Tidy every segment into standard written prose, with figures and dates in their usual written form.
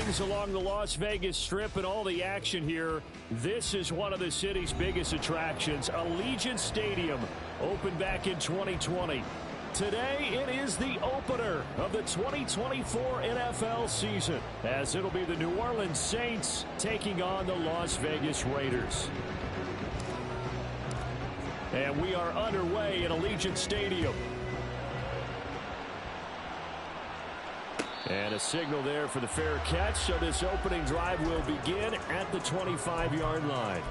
Greetings along the Las Vegas Strip and all the action here. This is one of the city's biggest attractions, Allegiant Stadium, opened back in 2020. Today, it is the opener of the 2024 NFL season, as it'll be the New Orleans Saints taking on the Las Vegas Raiders. And we are underway at Allegiant Stadium. And a signal there for the fair catch, so this opening drive will begin at the 25-yard line.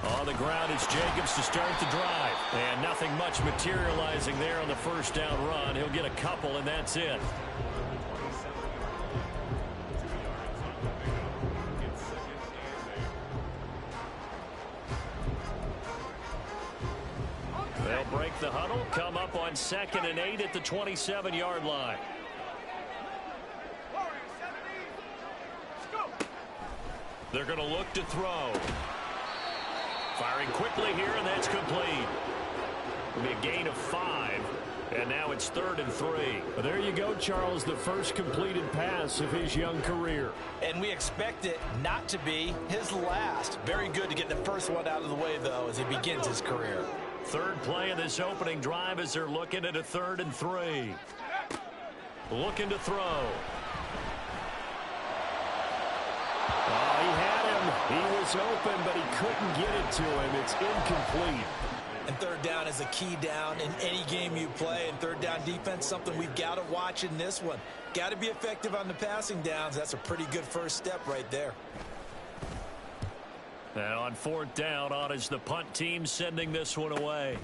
On the ground is Jacobs to start the drive. And nothing much materializing there on the first down run. He'll get a couple, and that's it. They'll break the huddle, come up on 2nd and 8 at the 27-yard line. They're going to look to throw. Firing quickly here, and that's complete. It'll be a gain of 5, and now it's 3rd and 3. Well, there you go, Charles, the first completed pass of his young career. And we expect it not to be his last. Very good to get the first one out of the way, though, as he begins his career. Third play of this opening drive as they're looking at a 3rd and 3. Looking to throw. Oh, he had him. He was open, but he couldn't get it to him. It's incomplete. And third down is a key down in any game you play. And third down defense, something we've got to watch in this one. Got to be effective on the passing downs. That's a pretty good first step right there. And on 4th down, on is the punt team sending this one away.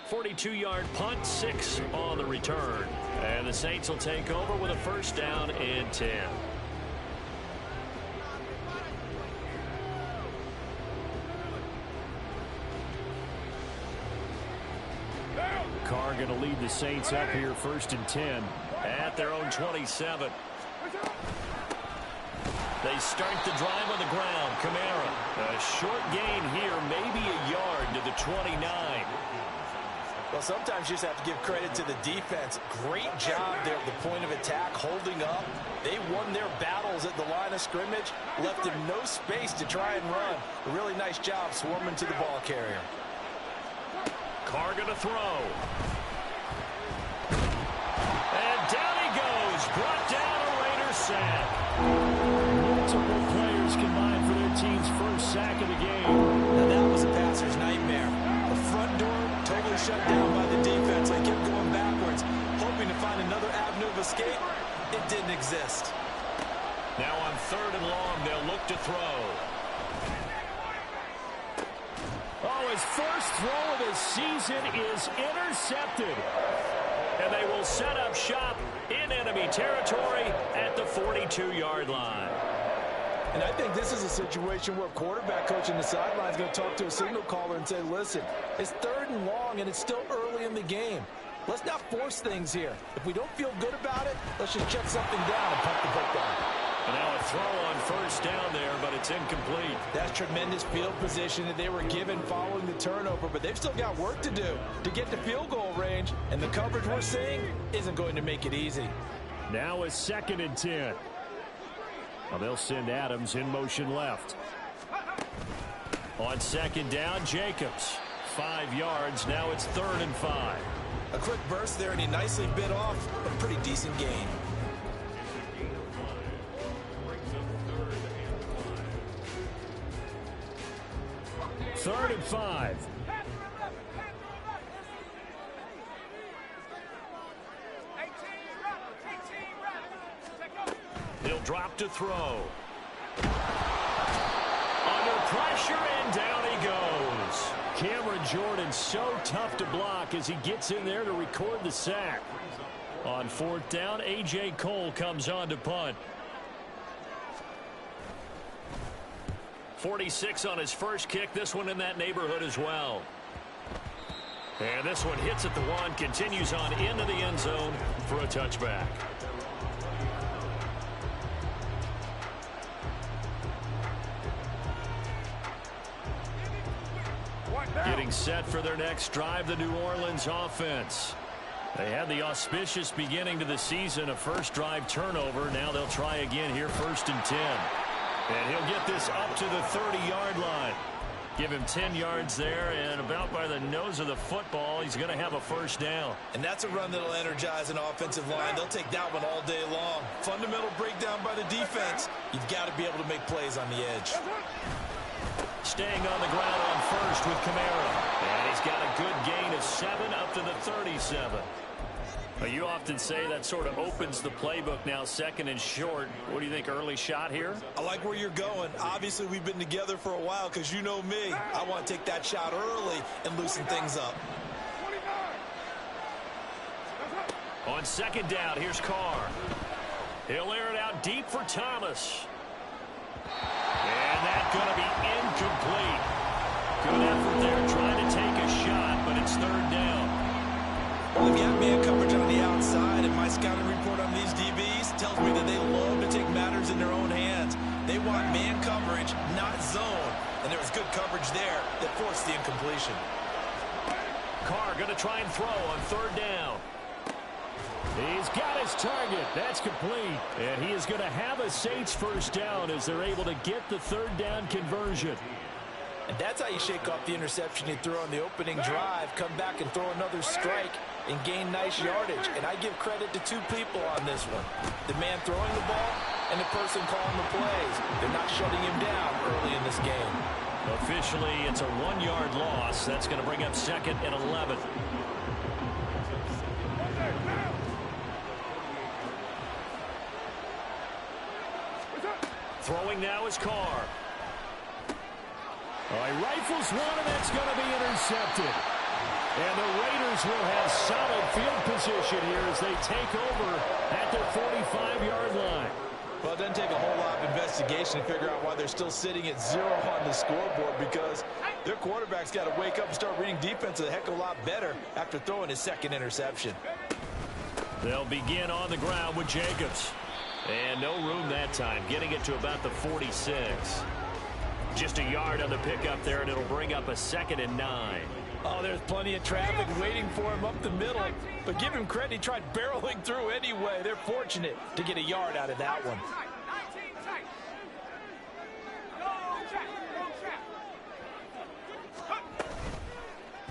42-yard punt, 6 on the return. And the Saints will take over with a first down and 10. Carr going to lead the Saints up here, 1st and 10 at their own 27. They start the drive on the ground. Kamara, a short gain here, maybe a yard to the 29. Well, sometimes you just have to give credit to the defense. Great job there at the point of attack, holding up. They won their battles at the line of scrimmage, left him no space to try and run. A really nice job swarming to the ball carrier. Carr going to throw. And down he goes. Brought down a Raiders sack. Multiple players combined for their team's first sack of the game. Now that was a passer's nightmare. The front door totally shut down by the defense. They kept going backwards, hoping to find another avenue of escape. It didn't exist. Now on 3rd and long, they'll look to throw. Oh, his first throw of the season is intercepted. And they will set up shop in enemy territory at the 42-yard line. And I think this is a situation where quarterback coach in the sideline is going to talk to a signal caller and say, listen, it's 3rd and long and it's still early in the game. Let's not force things here. If we don't feel good about it, let's just shut something down and pump the football. And now a throw on 1st down there, but it's incomplete. That's tremendous field position that they were given following the turnover, but they've still got work to do to get to field goal range, and the coverage we're seeing isn't going to make it easy. Now a 2nd and 10. Well, they'll send Adams in motion left. On 2nd down, Jacobs. 5 yards. Now it's 3rd and 5. A quick burst there, and he nicely bit off a pretty decent gain. Third and 5. He'll drop to throw. Under pressure, and down he goes. Cameron Jordan so tough to block as he gets in there to record the sack. On 4th down, A.J. Cole comes on to punt. 46 on his first kick. This one in that neighborhood as well. And this one hits at the one, continues on into the end zone for a touchback. Getting set for their next drive, the New Orleans offense. They had the auspicious beginning to the season, a first drive turnover. Now they'll try again here, 1st and 10. And he'll get this up to the 30-yard line. Give him 10 yards there, and about by the nose of the football, he's going to have a first down. And that's a run that'll energize an offensive line. They'll take that one all day long. Fundamental breakdown by the defense. You've got to be able to make plays on the edge. Staying on the ground on first with Kamara. And he's got a good gain of 7 up to the 37. You often say that sort of opens the playbook now, 2nd and short. What do you think, early shot here? I like where you're going. Obviously, we've been together for a while because you know me. I want to take that shot early and loosen things up. On 2nd down, here's Carr. He'll air it out deep for Thomas. And that's going to be incomplete. Good effort there trying to take a shot, but it's 3rd down. Well, they've got man coverage on the outside, and my scouting report on these DBs tells me that they love to take matters in their own hands. They want man coverage, not zone. And there was good coverage there that forced the incompletion. Carr going to try and throw on 3rd down. He's got his target. That's complete. And he is going to have a Saints first down as they're able to get the 3rd down conversion. And that's how you shake off the interception you threw on the opening drive, come back and throw another strike and gain nice yardage. And I give credit to 2 people on this one. The man throwing the ball and the person calling the plays. They're not shutting him down early in this game. Officially, it's a 1-yard loss. That's going to bring up 2nd and 11. Throwing now is Carr. He rifles one, and that's going to be intercepted. And the Raiders will have solid field position here as they take over at their 45-yard line. Well, it doesn't take a whole lot of investigation to figure out why they're still sitting at 0 on the scoreboard, because their quarterback's got to wake up and start reading defense a heck of a lot better after throwing his 2nd interception. They'll begin on the ground with Jacobs. And no room that time, getting it to about the 46. Just a yard on the pickup there, and it'll bring up a 2nd and 9. Oh, there's plenty of traffic waiting for him up the middle. But give him credit, he tried barreling through anyway. They're fortunate to get a yard out of that one.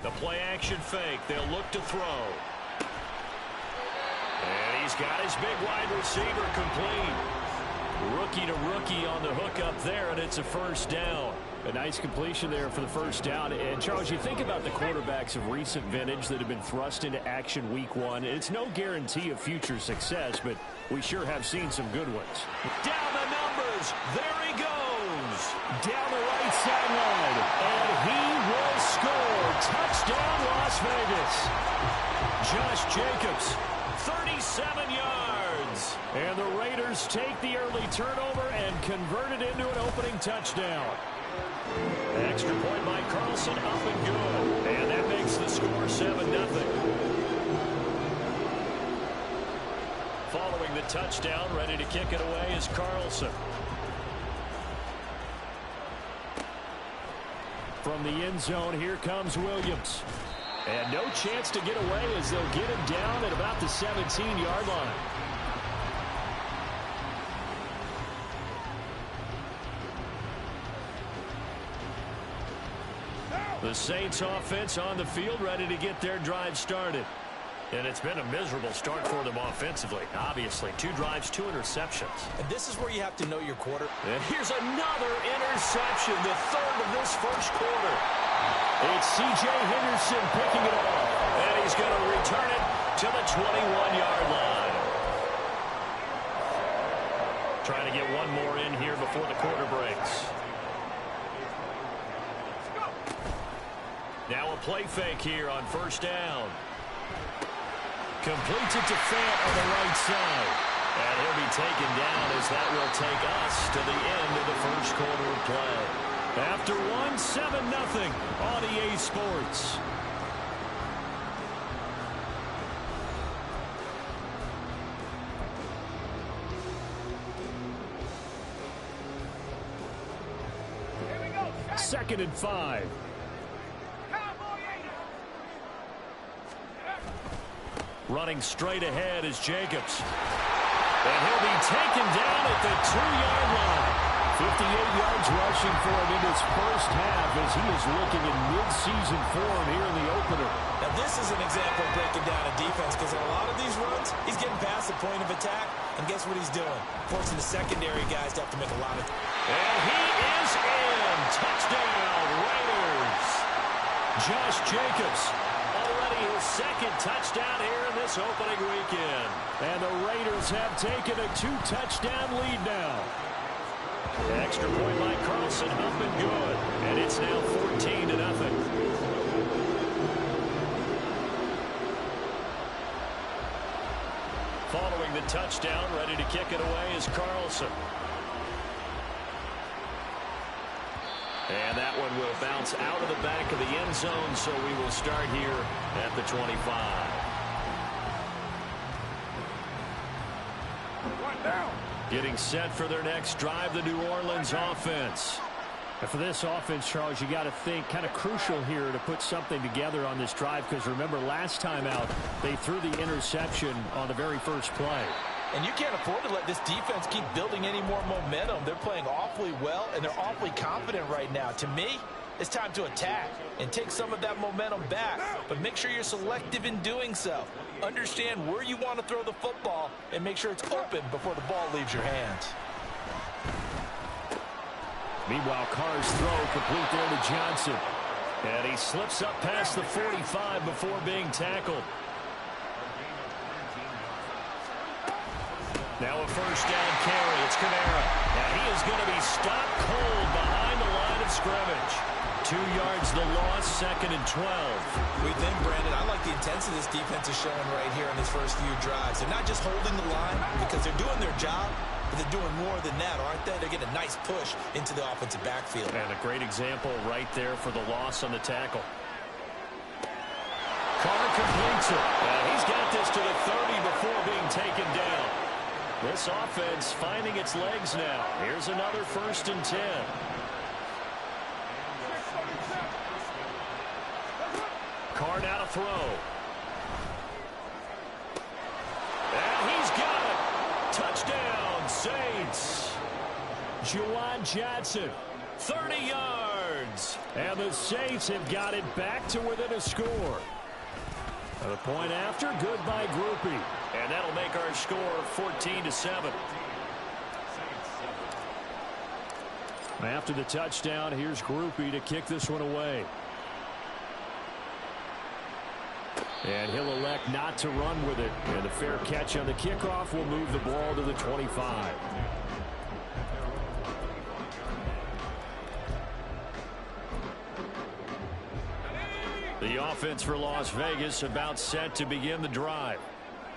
The play action fake. They'll look to throw. And he's got his big wide receiver complete. Rookie to rookie on the hook up there, and it's a first down. A nice completion there for the first down. And, Charles, you think about the quarterbacks of recent vintage that have been thrust into action week 1. It's no guarantee of future success, but we sure have seen some good ones. Down the numbers. There he goes. Down the right sideline. And he will score. Touchdown, Las Vegas. Josh Jacobs, 37 yards. And the Raiders take the early turnover and convert it into an opening touchdown. Extra point by Carlson, up and good. And that makes the score 7-0. Following the touchdown, ready to kick it away is Carlson. From the end zone, here comes Williams. And no chance to get away as they'll get him down at about the 17-yard line. The Saints offense on the field, ready to get their drive started. And it's been a miserable start for them offensively. Obviously, 2 drives, 2 interceptions. And this is where you have to know your quarter. And here's another interception, the 3rd of this first quarter. It's C.J. Henderson picking it off. And he's going to return it to the 21-yard line. Trying to get one more in here before the quarter breaks. Now a play fake here on first down. Completes it to Fant on the right side. And he'll be taken down as that will take us to the end of the first quarter of play. After one, 7-0 on EA Sports. 2nd and 5. Running straight ahead is Jacobs. And he'll be taken down at the 2-yard line. 58 yards rushing for him in his first half as he is looking in mid-season form here in the opener. Now this is an example of breaking down a defense because in a lot of these runs, he's getting past the point of attack, and guess what he's doing? Forcing the secondary guys to have to make a lot of... And he is in. Touchdown, Raiders. Josh Jacobs, already his 2nd touchdown here in this opening weekend. And the Raiders have taken a 2-touchdown lead now. Extra point by Carlson, up and good. And it's now 14-0. Following the touchdown, ready to kick it away is Carlson. And that one will bounce out of the back of the end zone, so we will start here at the 25. Getting set for their next drive, the New Orleans offense. And for this offense, Charles, you got to think kind of crucial here to put something together on this drive because remember last time out they threw the interception on the very first play. And you can't afford to let this defense keep building any more momentum. They're playing awfully well, and they're awfully confident right now. To me, it's time to attack and take some of that momentum back. But make sure you're selective in doing so. Understand where you want to throw the football and make sure it's open before the ball leaves your hands. Meanwhile, Carr's throw complete there to Johnson. And he slips up past the 45 before being tackled. Now a first down carry. It's Kamara. Now he is going to be stopped cold behind the line of scrimmage. 2 yards the loss, 2nd and 12. We think, Brandon, I like the intensity this defense is showing right here in these first few drives. They're not just holding the line because they're doing their job, but they're doing more than that, aren't they? They're getting a nice push into the offensive backfield. And a great example right there for the loss on the tackle. Carr completes it. And he's got this to the 30 before being taken down. This offense finding its legs now. Here's another 1st and 10. Carr now to throw. And he's got it. Touchdown, Saints. Juwan Johnson, 30 yards. And the Saints have got it back to within a score. The point after, good by Groupie. And that'll make our score 14-7. After the touchdown, here's Groupie to kick this one away. And he'll elect not to run with it. And a fair catch on the kickoff will move the ball to the 25. The offense for Las Vegas about set to begin the drive.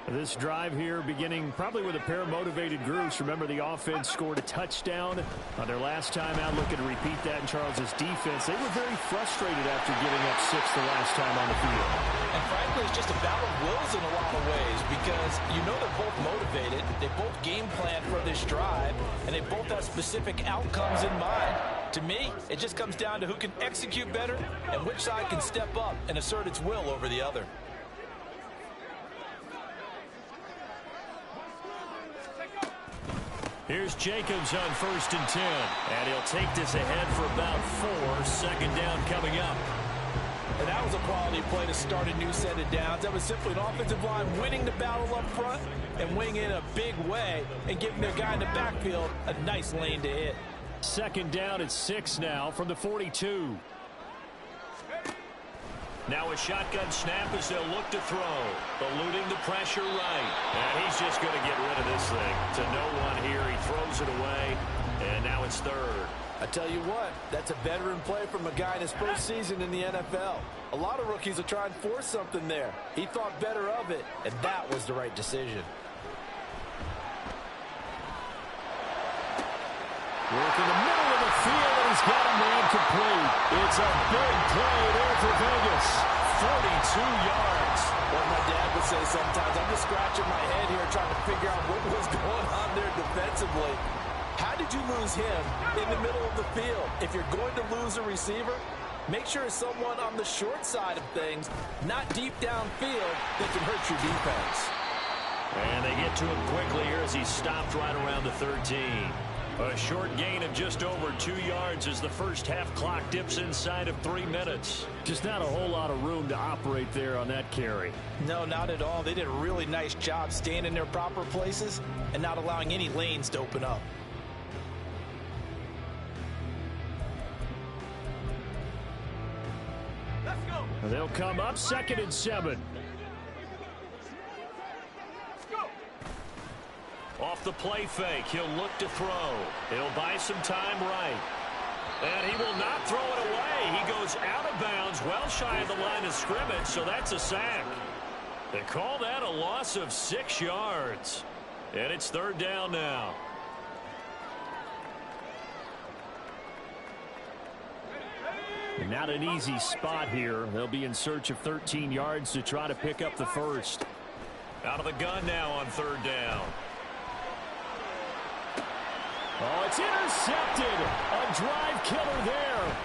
This drive here beginning probably with a pair of motivated groups. Remember, the offense scored a touchdown on their last time out. Looking to repeat that in Charles's defense. They were very frustrated after giving up 6 the last time on the field. And frankly, it's just a battle of wills in a lot of ways because you know they're both motivated. They both game plan for this drive, and they both have specific outcomes in mind. To me, it just comes down to who can execute better and which side can step up and assert its will over the other. Here's Jacobs on 1st and 10. And he'll take this ahead for about 4. 2nd down coming up. And that was a quality play to start a new set of downs. That was simply an offensive line winning the battle up front and winning in a big way and giving their guy in the backfield a nice lane to hit. 2nd down at 6 now from the 42. Now a shotgun snap as they'll look to throw. Eluding the pressure right. And he's just going to get rid of this thing. To no one here. He throws it away. And now it's 3rd. I tell you what, that's a veteran play from a guy in his first season in the NFL. A lot of rookies will try and force something there. He thought better of it, and that was the right decision. Work in the middle of the field, and he's got a man complete. It's a big play there for Vegas. 42 yards. What my dad would say sometimes, I'm just scratching my head here trying to figure out what was going on there defensively. How why did you lose him in the middle of the field? If you're going to lose a receiver, make sure it's someone on the short side of things, not deep downfield, that can hurt your defense. And they get to him quickly here as he's stopped right around the 13. A short gain of just over 2 yards as the first half clock dips inside of 3 minutes. Just not a whole lot of room to operate there on that carry. No, not at all. They did a really nice job staying in their proper places and not allowing any lanes to open up. Let's go. They'll come up 2nd and 7. Off the play fake, he'll look to throw. He'll buy some time right. And he will not throw it away. He goes out of bounds, well shy of the line of scrimmage, so that's a sack. They call that a loss of 6 yards. And it's 3rd down now. Not an easy spot here. They'll be in search of 13 yards to try to pick up the first. Out of the gun now on 3rd down. Oh, it's intercepted. A drive killer there.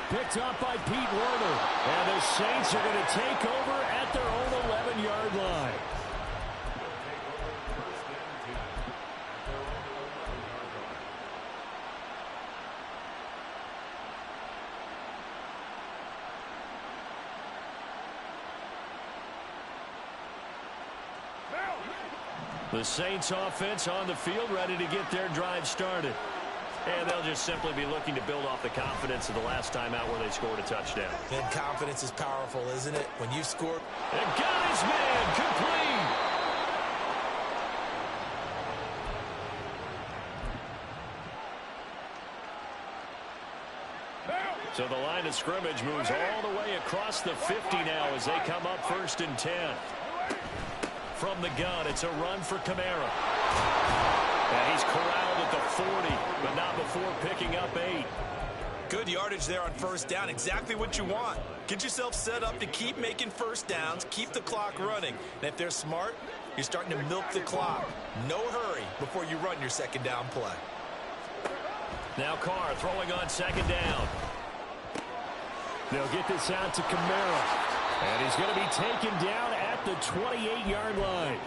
Picked up by Pete Werner. And the Saints are going to take over at their own 11-yard line. The Saints offense on the field, ready to get their drive started. And they'll just simply be looking to build off the confidence of the last time out where they scored a touchdown. And confidence is powerful, isn't it? When you score. And got his man complete. So the line of scrimmage moves all the way across the 50 now as they come up 1st and 10. From the gun, it's a run for Kamara. And he's corralled at the 40, but not before picking up 8. Good yardage there on 1st down. Exactly what you want. Get yourself set up to keep making 1st downs, keep the clock running. And if they're smart, you're starting to milk the clock. No hurry before you run your 2nd down play. Now Carr throwing on 2nd down. They'll get this out to Kamara. And he's going to be taken down at the 28-yard line.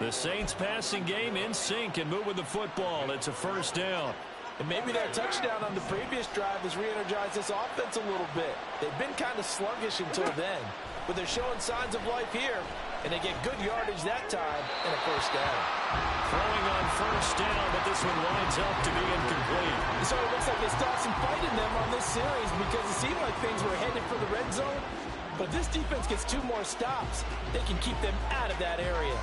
The Saints passing game in sync and moving the football. It's a 1st down. And maybe that touchdown on the previous drive has re-energized this offense a little bit. They've been kind of sluggish until then. But they're showing signs of life here. And they get good yardage that time and a 1st down. Throwing on 1st down, but this one winds up to be incomplete. So it looks like they still have some fight in them on this series because it seemed like things were headed for the red zone. But this defense gets 2 more stops. They can keep them out of that area.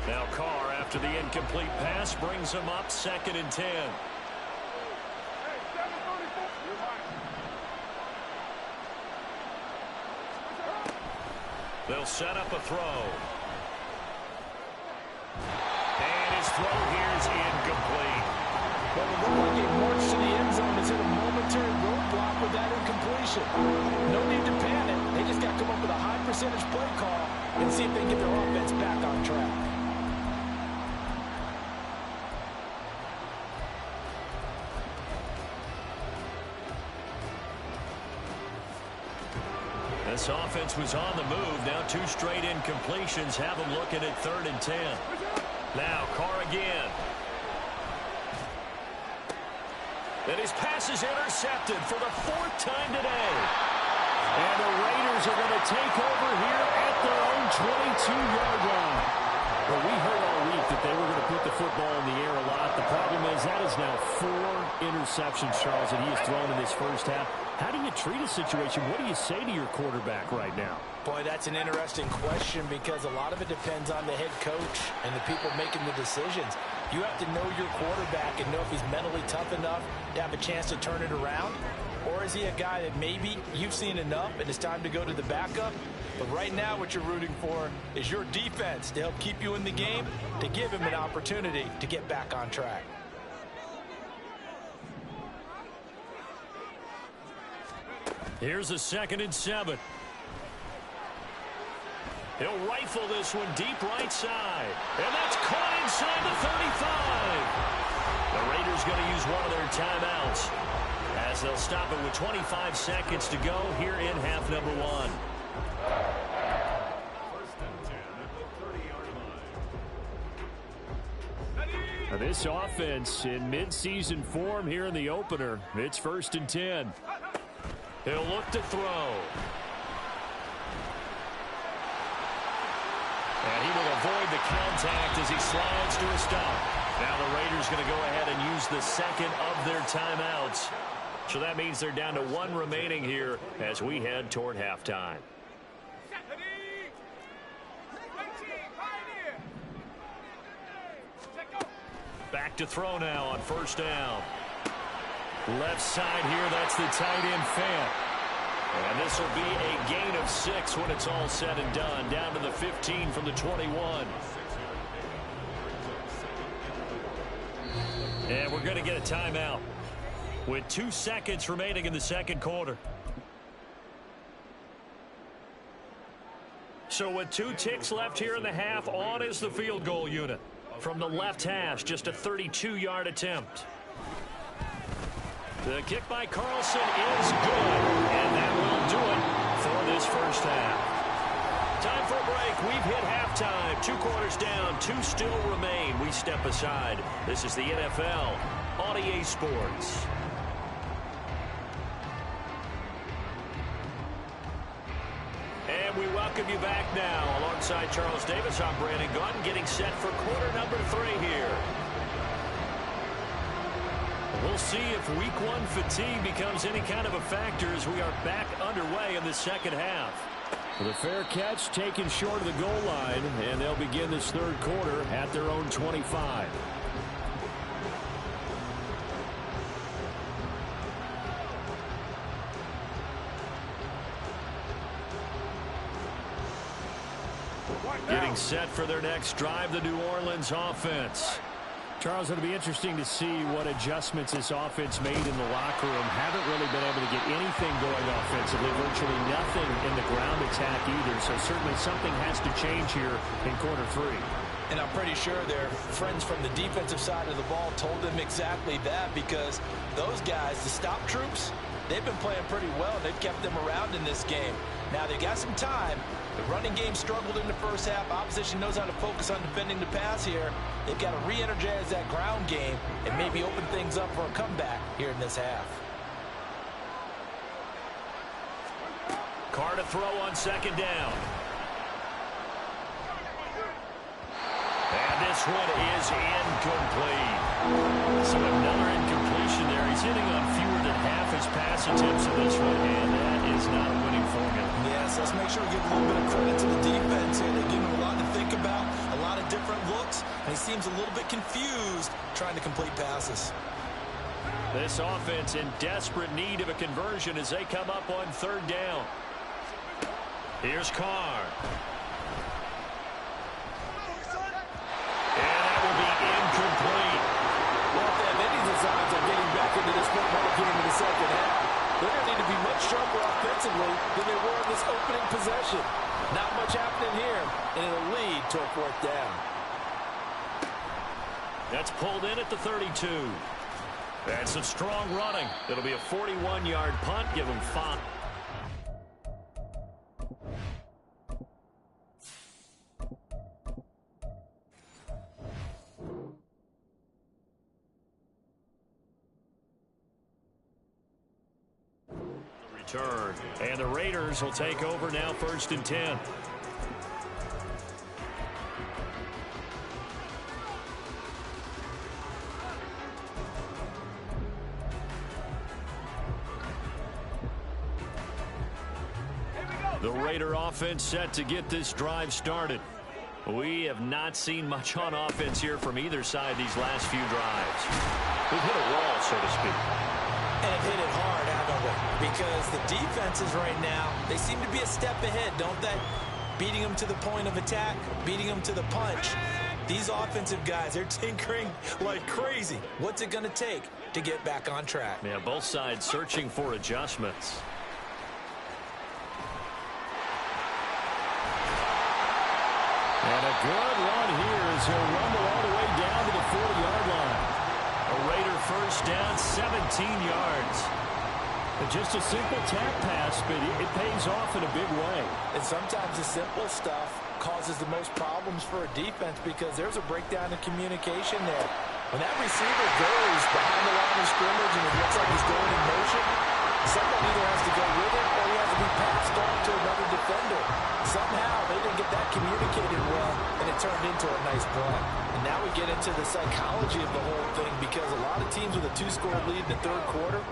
Now Carr, after the incomplete pass, brings them up 2nd and 10. They'll set up a throw. And his throw here is incomplete. Well, it looked like a march to the end zone has hit a momentary roadblock with that incompletion. No need to panic. They just got to come up with a high percentage play call and see if they can get their offense back on track. This offense was on the move. Now 2 straight incompletions have them looking at 3rd and 10. Now Carr again. And his pass is intercepted for the 4th time today. And the Raiders are going to take over here at their own 22-yard line. Well, we heard all week that they were going to put the football in the air a lot. The problem is that is now 4 interceptions, Charles, that he has thrown in this first half. How do you treat a situation? What do you say to your quarterback right now? Boy, that's an interesting question because a lot of it depends on the head coach and the people making the decisions. You have to know your quarterback and know if he's mentally tough enough to have a chance to turn it around. Or is he a guy that maybe you've seen enough and it's time to go to the backup? But right now what you're rooting for is your defense to help keep you in the game, to give him an opportunity to get back on track. Here's a 2nd and 7. He'll rifle this one deep right side. And that's caught inside the 35. The Raiders going to use one of their timeouts as they'll stop it with 25 seconds to go here in half number one. This offense in midseason form here in the opener. It's 1st and 10. He'll look to throw. And he will avoid the contact as he slides to a stop. Now the Raiders going to go ahead and use the second of their timeouts. So that means they're down to one remaining here as we head toward halftime. Back to throw now on 1st down. Left side here, that's the tight end Fant. And this will be a gain of 6 when it's all said and done. Down to the 15 from the 21. And we're going to get a timeout with 2 seconds remaining in the second quarter. So with 2 ticks left here in the half, on is the field goal unit. From the left hash, just a 32-yard attempt. The kick by Carlson is good, and that will do it for this first half. Time for a break. We've hit halftime. 2 quarters down, 2 still remain. We step aside. This is the NFL on EA Sports. And we welcome you back now. Alongside Charles Davis, I'm Brandon Gaudin, getting set for quarter number 3 here. We'll see if week 1 fatigue becomes any kind of a factor as we are back underway in the second half. The fair catch taken short of the goal line, and they'll begin this third quarter at their own 25. Getting set for their next drive, the New Orleans offense. Charles, it'll be interesting to see what adjustments this offense made in the locker room. Haven't really been able to get anything going offensively, virtually nothing in the ground attack either. So certainly something has to change here in quarter 3. And I'm pretty sure their friends from the defensive side of the ball told them exactly that, because those guys, the stop troops, they've been playing pretty well. They've kept them around in this game. Now they got some time. The running game struggled in the first half. Opposition knows how to focus on defending the pass here. They've got to re-energize that ground game and maybe open things up for a comeback here in this half. Carr to throw on 2nd down. And this one is incomplete. So another incompletion there. He's hitting on fewer than half his pass attempts in this one, and that is not a winning formula. Yes, let's make sure we give a little bit of credit to the defense here. They give him a lot to think about, a lot of different looks, and he seems a little bit confused trying to complete passes. This offense in desperate need of a conversion as they come up on 3rd down. Here's Carr. And that will be incomplete. Well, if they have any designs on getting back into this football game in the second half, they're going to need to be much sharper offensively than they were in this opening possession. Not much happening here, and it'll lead to a 4th down. That's pulled in at the 32. And some strong running. It'll be a 41-yard punt. Give them 5. Return. And the Raiders will take over now, 1st and 10. The Raider offense set to get this drive started. We have not seen much on offense here from either side these last few drives. We've hit a wall, so to speak. And have hit it hard, haven't we? Because the defenses right now, they seem to be a step ahead, don't they? Beating them to the point of attack, beating them to the punch. These offensive guys, they're tinkering like crazy. What's it going to take to get back on track? Yeah, both sides searching for adjustments. And a good run here as he'll rumble all the way down to the 40-yard line. A Raider first down, 17 yards. Just a simple tap pass, but it pays off in a big way. And sometimes the simple stuff causes the most problems for a defense because there's a breakdown in communication there. When that receiver goes behind the line of scrimmage and it looks like he's going in motion, someone either has to go with it or he has to be passed on to another defender. Somehow they didn't get that communicated well, and it turned into a nice play. And now we get into the psychology of the whole thing because a lot of teams with a 2-score lead in the third quarter,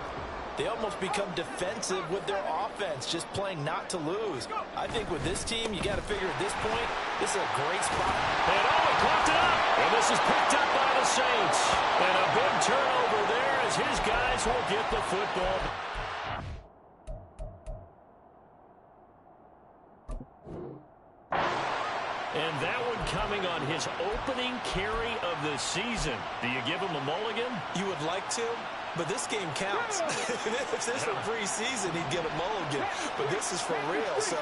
they almost become defensive with their offense, just playing not to lose. I think with this team, you got to figure at this point, this is a great spot. And he clocked it up. And this is picked up by the Saints. And a big turnover there as his guys will get the football. And that one coming on his opening carry of the season. Do you give him a mulligan? You would like to, but this game counts. If this were preseason, he'd get a mulligan. But this is for real, so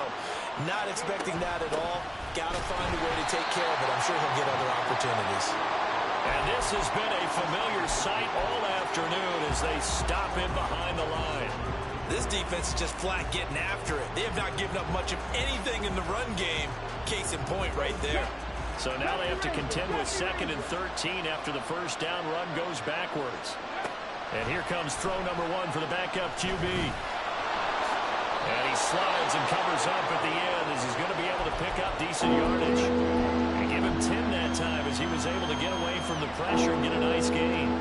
not expecting that at all. Got to find a way to take care of it. I'm sure he'll get other opportunities. And this has been a familiar sight all afternoon as they stop him behind the line. This defense is just flat getting after it. They have not given up much of anything in the run game. Case in point right there. So now they have to contend with 2nd and 13 after the first down run goes backwards. And here comes throw number 1 for the backup QB. And he slides and covers up at the end as he's going to be able to pick up decent yardage. And give him 10 that time as he was able to get away from the pressure and get a nice gain.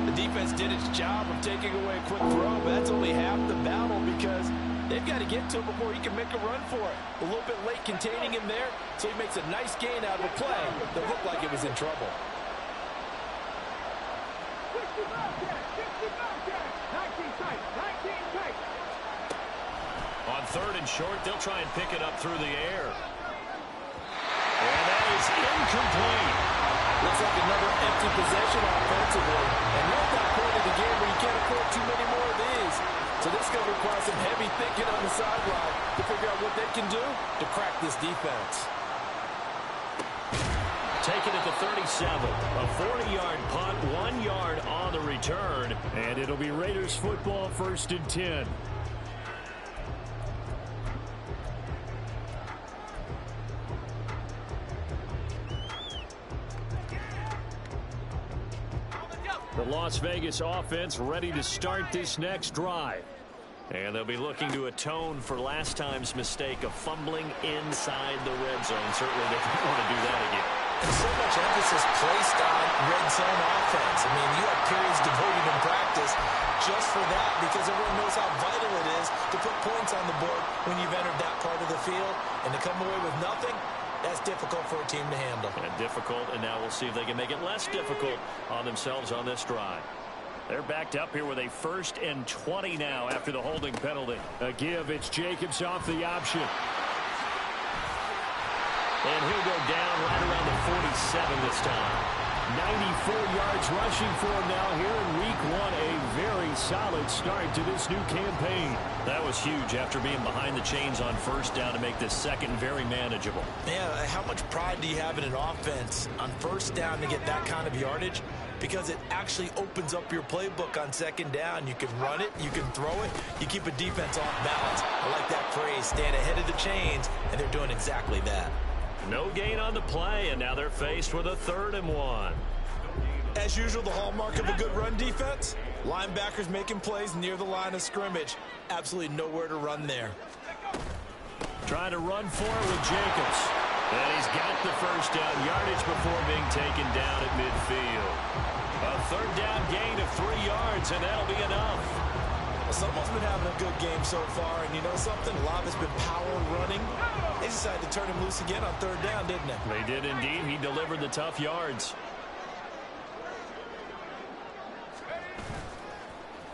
The defense did its job of taking away a quick throw, but that's only half the battle because they've got to get to him before he can make a run for it. A little bit late containing him there, so he makes a nice gain out of a play that looked like it was in trouble. On 3rd and short, they'll try and pick it up through the air. And that is incomplete. Looks like another empty possession offensively. And you're at that point of the game where you can't afford too many more of these. So this is going to require some heavy thinking on the sideline to figure out what they can do to crack this defense. Taken at the 37. A 40-yard punt, 1 yard on the return. And it'll be Raiders football, 1st and 10. The Las Vegas offense ready to start this next drive. And they'll be looking to atone for last time's mistake of fumbling inside the red zone. Certainly they don't want to do that again. There's so much emphasis placed on red zone offense. I mean, you have periods devoted in practice just for that because everyone knows how vital it is to put points on the board when you've entered that part of the field. And to come away with nothing, that's difficult for a team to handle. And difficult, and now we'll see if they can make it less difficult on themselves on this drive. They're backed up here with a 1st and 20 now after the holding penalty. A give, it's Jacobs off the option. And he'll go down right around the 47 this time. 94 yards rushing for him now here in week 1. A very solid start to this new campaign. That was huge after being behind the chains on 1st down to make this 2nd very manageable. Yeah, how much pride do you have in an offense on 1st down to get that kind of yardage? Because it actually opens up your playbook on 2nd down. You can run it, you can throw it, you keep a defense off balance. I like that phrase, stand ahead of the chains, and they're doing exactly that. No gain on the play, and now they're faced with a 3rd and 1. As usual, the hallmark of a good run defense, linebackers making plays near the line of scrimmage. Absolutely nowhere to run there. Trying to run for it with Jacobs. And he's got the 1st down yardage before being taken down at midfield. A 3rd down gain of 3 yards, and that'll be enough. Well, someone's been having a good game so far, and you know something? A lot of it's been power running. They decided to turn him loose again on 3rd down, didn't they? They did indeed. He delivered the tough yards.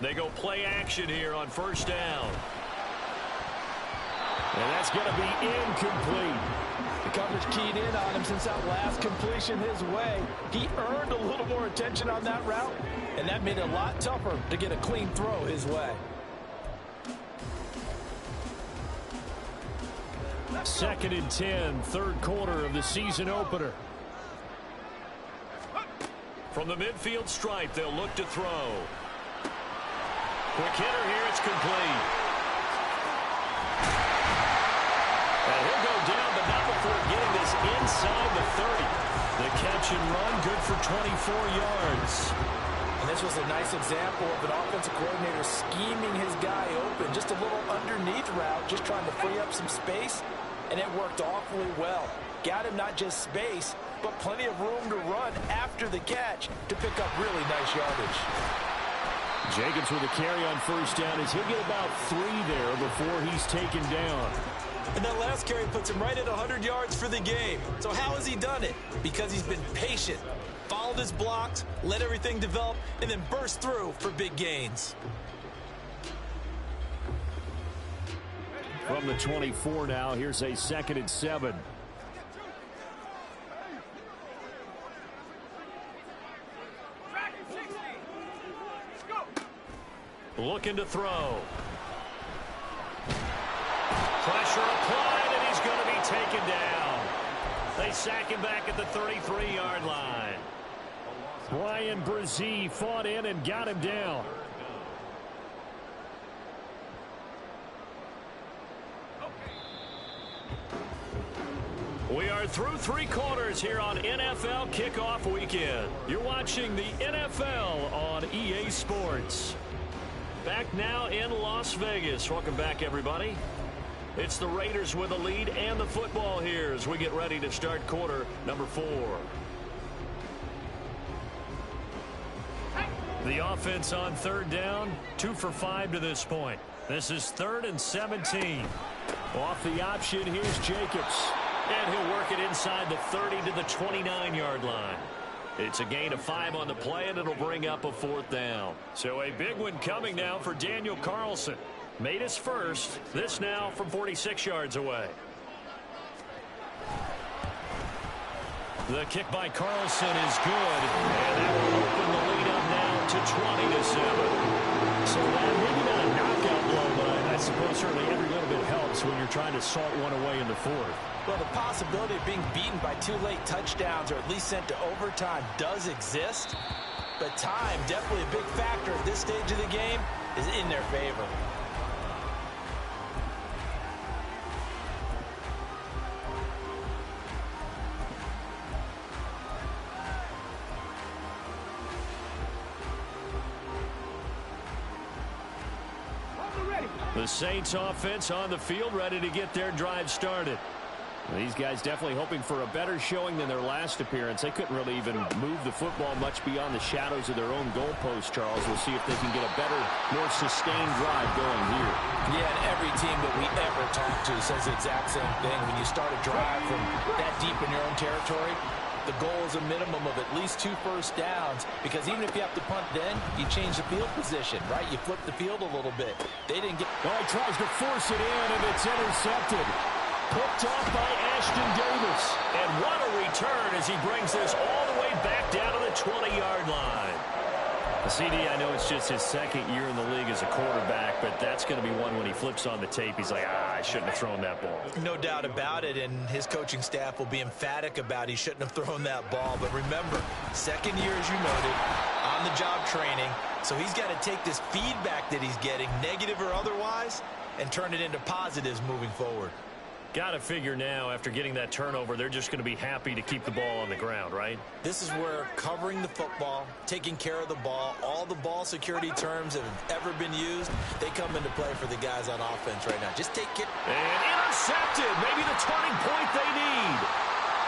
They go play action here on 1st down. And that's going to be incomplete. The coverage keyed in on him since that last completion his way. He earned a little more attention on that route, and that made it a lot tougher to get a clean throw his way. 2nd and 10, 3rd quarter of the season opener. From the midfield stripe, they'll look to throw. Quick hitter here, it's complete. And he'll go down, but not before getting this inside the 30. The catch and run, good for 24 yards. And this was a nice example of an offensive coordinator scheming his guy open. Just a little underneath route, just trying to free up some space, and it worked awfully well. Got him not just space, but plenty of room to run after the catch to pick up really nice yardage. Jacobs with a carry on first down as he'll get about 3 there before he's taken down. And that last carry puts him right at 100 yards for the game. So how has he done it? Because he's been patient, followed his blocks, let everything develop, and then burst through for big gains. From the 24 now, here's a 2nd and 7. Looking to throw. Pressure applied, and he's going to be taken down. They sack him back at the 33-yard line. Brian Brzee fought in and got him down. We are through 3 quarters here on NFL Kickoff Weekend. You're watching the NFL on EA Sports. Back now in Las Vegas. Welcome back, everybody. It's the Raiders with a lead and the football here as we get ready to start quarter number 4. The offense on 3rd down, 2 for 5 to this point. This is 3rd and 17. Off the option, here's Jacobs. And he'll work it inside the 30 to the 29-yard line. It's a gain of 5 on the play, and it'll bring up a 4th down. So a big one coming now for Daniel Carlson. Made his first. This now from 46 yards away. The kick by Carlson is good, and that will open the lead up now to 20-7. So that maybe not a knockout blow, but I suppose certainly every little bit helps when you're trying to salt one away in the 4th. Well, the possibility of being beaten by 2 late touchdowns or at least sent to overtime does exist, but time, definitely a big factor at this stage of the game, is in their favor. The Saints offense on the field, ready to get their drive started. These guys definitely hoping for a better showing than their last appearance. They couldn't really even move the football much beyond the shadows of their own goalpost, Charles. We'll see if they can get a better, more sustained drive going here. Yeah, and every team that we ever talk to says the exact same thing. When you start a drive from that deep in your own territory, the goal is a minimum of at least 2 first downs, because even if you have to punt then, you change the field position, right? You flip the field a little bit. They didn't get... Oh, he tries to force it in, and it's intercepted. Picked off by Ashton Davis. And what a return as he brings this all the way back down to the 20-yard line. CD, I know it's just his 2nd year in the league as a quarterback, but that's going to be one when he flips on the tape. He's like, I shouldn't have thrown that ball. No doubt about it, and his coaching staff will be emphatic about he shouldn't have thrown that ball. But remember, 2nd year, as you noted, on-the-job training. So he's got to take this feedback that he's getting, negative or otherwise, and turn it into positives moving forward. Got to figure now, after getting that turnover, they're just going to be happy to keep the ball on the ground, right? This is where covering the football, taking care of the ball, all the ball security terms that have ever been used, they come into play for the guys on offense right now. Just take care. And intercepted. Maybe the turning point they need.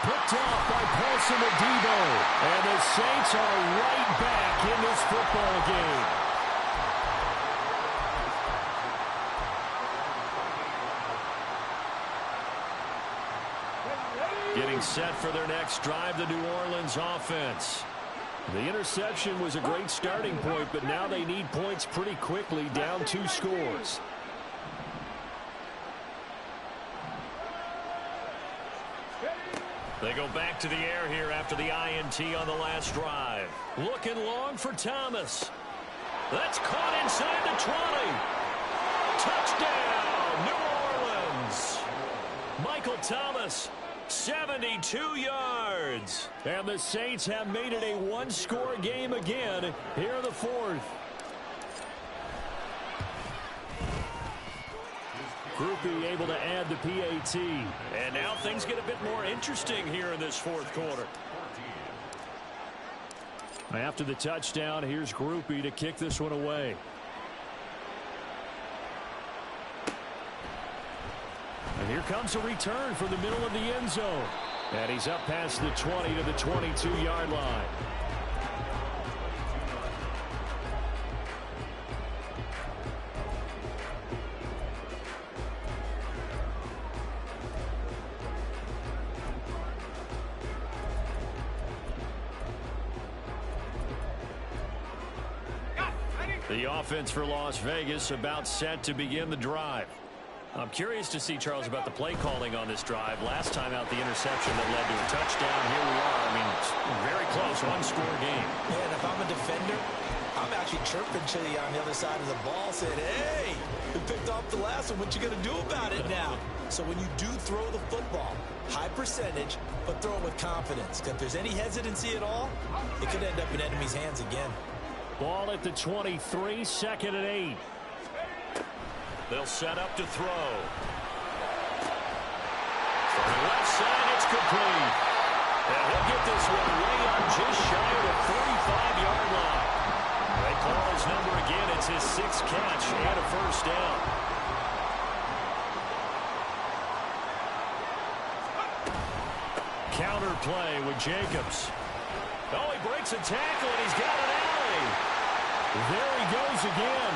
Picked off by Paulson Adebo. And the Saints are right back in this football game. Getting set for their next drive, the New Orleans offense. The interception was a great starting point, but now they need points pretty quickly, down 2 scores. They go back to the air here after the INT on the last drive. Looking long for Thomas. That's caught inside the 20. Touchdown, New Orleans. Michael Thomas 72 yards. And the Saints have made it a one-score game again here in the fourth. Groupie able to add the PAT. And now things get a bit more interesting here in this fourth quarter. After the touchdown, here's Groupie to kick this one away. And here comes a return from the middle of the end zone. And he's up past the 20 to the 22-yard line. The offense for Las Vegas about set to begin the drive. I'm curious to see, Charles, about the play calling on this drive. Last time out, the interception that led to a touchdown. Here we are. I mean, it's very close, one-score game. Yeah, and if I'm a defender, I'm actually chirping Chili on the other side of the ball, saying, hey, we picked off the last one. What you going to do about it now? So when you do throw the football, high percentage, but throw it with confidence. If there's any hesitancy at all, it could end up in enemy's hands again. Ball at the 23, 2nd and 8. They'll set up to throw. From the left side, it's complete. And he'll get this one way up just shy of the 45-yard line. They call his number again. It's his 6th catch and a first down. Counter play with Jacobs. Oh, he breaks a tackle, and he's got an alley. There he goes again.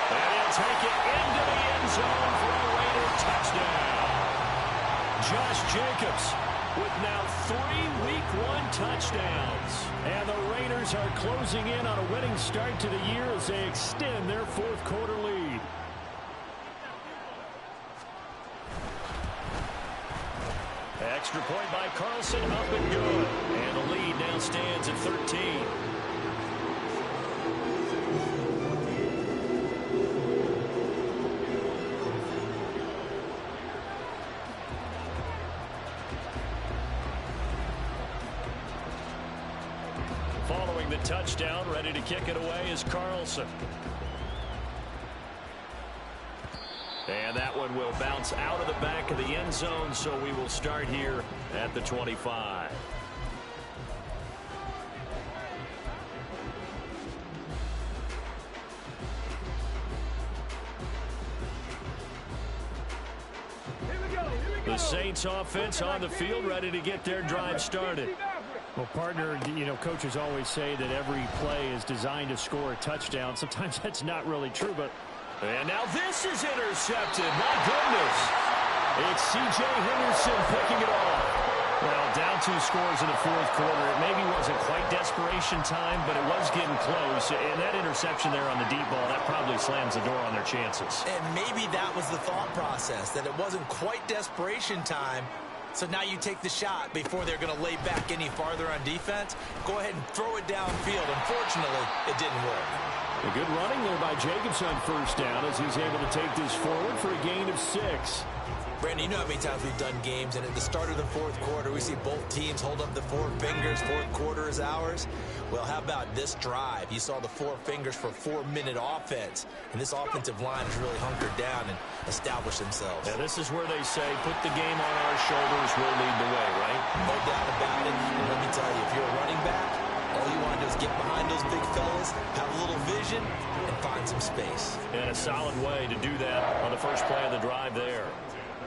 And he'll take it into the end zone for a Raider touchdown. Josh Jacobs with now 3 Week 1 touchdowns. And the Raiders are closing in on a winning start to the year as they extend their fourth quarter lead. Extra point by Carlson, up and good. And the lead now stands at 13. Following the touchdown, ready to kick it away is Carlson. And that one will bounce out of the back of the end zone, so we will start here at the 25. The Saints offense on the field, ready to get their drive started. Well, partner, you know, coaches always say that every play is designed to score a touchdown. Sometimes that's not really true, but... And now this is intercepted. My goodness. It's C.J. Henderson picking it off. Well, down 2 scores in the fourth quarter. It maybe wasn't quite desperation time, but it was getting close. And that interception there on the deep ball, that probably slams the door on their chances. And maybe that was the thought process, that it wasn't quite desperation time. So now you take the shot before they're going to lay back any farther on defense. Go ahead and throw it downfield. Unfortunately, it didn't work. A good running there by Jacobs on first down as he's able to take this forward for a gain of 6. Brandon, you know how many times we've done games, and at the start of the fourth quarter, we see both teams hold up the 4 fingers, fourth quarter is ours. Well, how about this drive? You saw the 4 fingers for 4-minute offense, and this offensive line has really hunkered down and established themselves. Yeah, this is where they say, put the game on our shoulders, we'll lead the way, right? No doubt about it, and let me tell you, if you're a running back, all you want to do is get behind those big fellas, have a little vision, and find some space. And a solid way to do that on the first play of the drive there.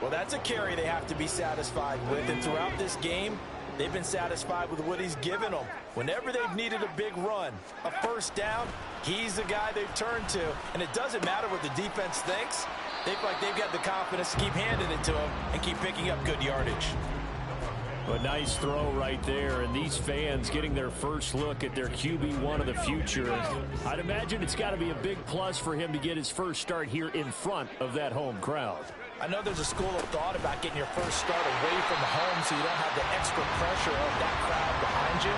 Well, that's a carry they have to be satisfied with, and throughout this game, they've been satisfied with what he's given them. Whenever they've needed a big run, a first down, he's the guy they've turned to, and it doesn't matter what the defense thinks. They feel like they've got the confidence to keep handing it to him and keep picking up good yardage. A nice throw right there, and these fans getting their first look at their QB1 of the future. I'd imagine it's got to be a big plus for him to get his first start here in front of that home crowd. I know there's a school of thought about getting your first start away from home so you don't have the extra pressure of that crowd behind you.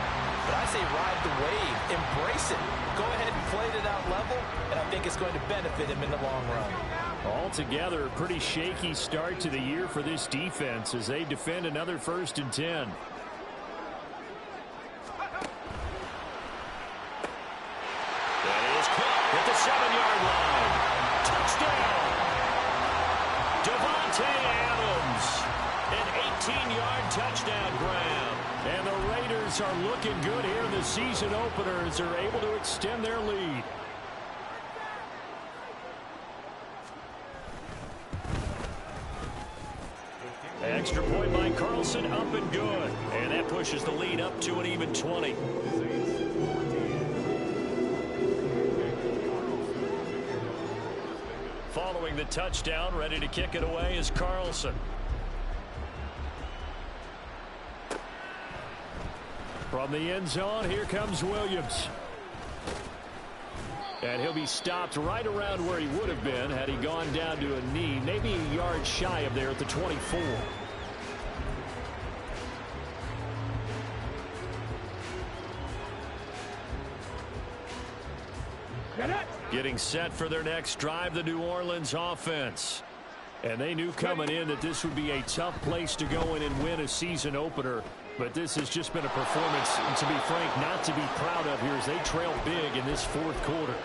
But I say ride the wave, embrace it. Go ahead and play to that level, and I think it's going to benefit him in the long run. Altogether, a pretty shaky start to the year for this defense as they defend another 1st and 10. That is caught at the 7-yard line. Touchdown. Devontae Adams. An 18-yard touchdown grab. And the Raiders are looking good here in the season opener as they're able to extend their lead. Extra point by Carlson, up and good. And that pushes the lead up to an even 20. Following the touchdown, ready to kick it away is Carlson. From the end zone, here comes Williams. And he'll be stopped right around where he would have been had he gone down to a knee, maybe a yard shy of there at the 24. Getting set for their next drive, the New Orleans offense. And they knew coming in that this would be a tough place to go in and win a season opener. But this has just been a performance, and to be frank, not to be proud of here as they trail big in this 4th quarter.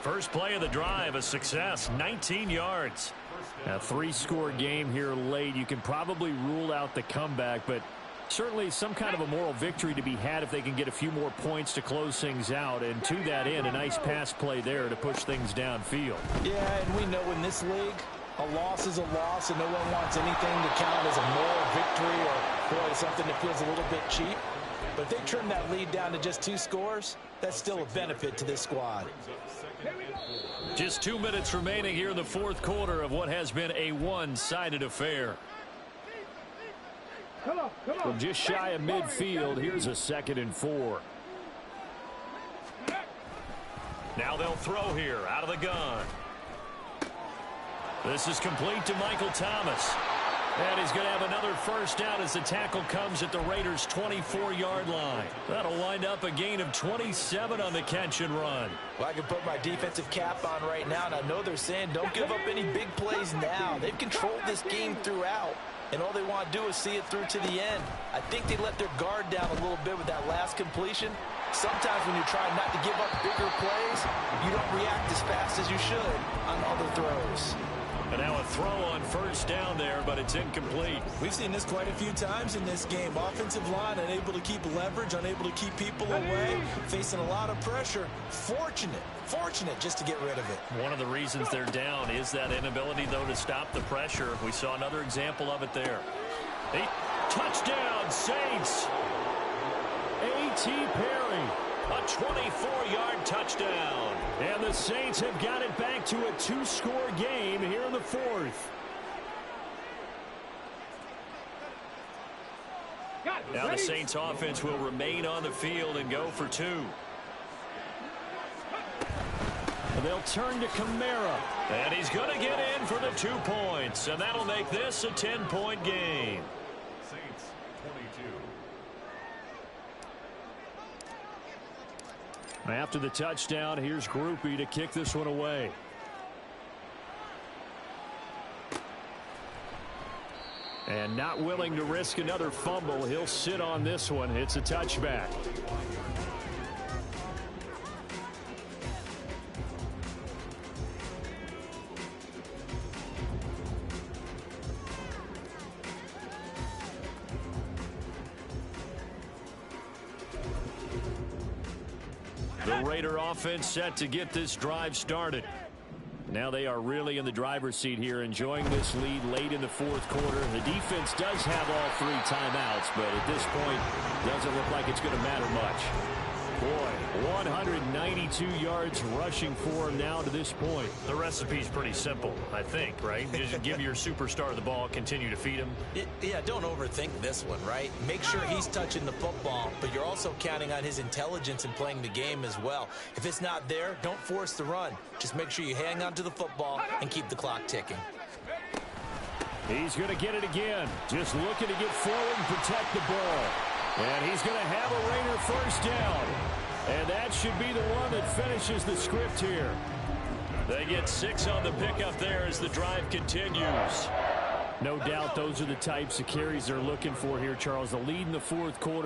First play of the drive, a success, 19 yards. A 3-score game here late. You can probably rule out the comeback, but certainly some kind of a moral victory to be had if they can get a few more points to close things out. And to that end, a nice pass play there to push things downfield. Yeah, and we know in this league, a loss is a loss, and no one wants anything to count as a moral victory or something that feels a little bit cheap. But if they trim that lead down to just 2 scores, that's still a benefit to this squad. Just 2 minutes remaining here in the 4th quarter of what has been a one-sided affair. From just shy of midfield, here's a 2nd and 4. Now they'll throw here out of the gun. This is complete to Michael Thomas. And he's going to have another first down as the tackle comes at the Raiders' 24-yard line. That'll wind up a gain of 27 on the catch and run. Well, I can put my defensive cap on right now, and I know they're saying don't give up any big plays now. They've controlled this game throughout, and all they want to do is see it through to the end. I think they let their guard down a little bit with that last completion. Sometimes when you're trying not to give up bigger plays, you don't react as fast as you should on other throws. And now a throw on first down there, but it's incomplete. We've seen this quite a few times in this game. Offensive line unable to keep leverage, unable to keep people away, facing a lot of pressure. Fortunate just to get rid of it. One of the reasons they're down is that inability, though, to stop the pressure. We saw another example of it there. Touchdown, Saints. A.T. Perry. A 24-yard touchdown. And the Saints have got it back to a 2-score game here in the 4th. Now the Saints offense will remain on the field and go for 2. They'll turn to Kamara. And he's going to get in for the 2 points. And that'll make this a 10-point game. Saints 22. After the touchdown, here's Groupie to kick this one away. And not willing to risk another fumble, he'll sit on this one. It's a touchback. The Raider offense set to get this drive started. Now they are really in the driver's seat here, enjoying this lead late in the 4th quarter. The defense does have all 3 timeouts, but at this point, doesn't look like it's going to matter much. Boy, 192 yards rushing for him now to this point. The recipe's pretty simple, I think, right? Just give your superstar the ball, continue to feed him. Yeah, don't overthink this one, right? Make sure he's touching the football, but you're also counting on his intelligence in playing the game as well. If it's not there, don't force the run. Just make sure you hang on to the football and keep the clock ticking. He's going to get it again. Just looking to get forward and protect the ball. And he's going to have a Raider first down. And that should be the one that finishes the script here. They get 6 on the pickup there as the drive continues. No doubt those are the types of carries they're looking for here, Charles. The lead in the fourth quarter.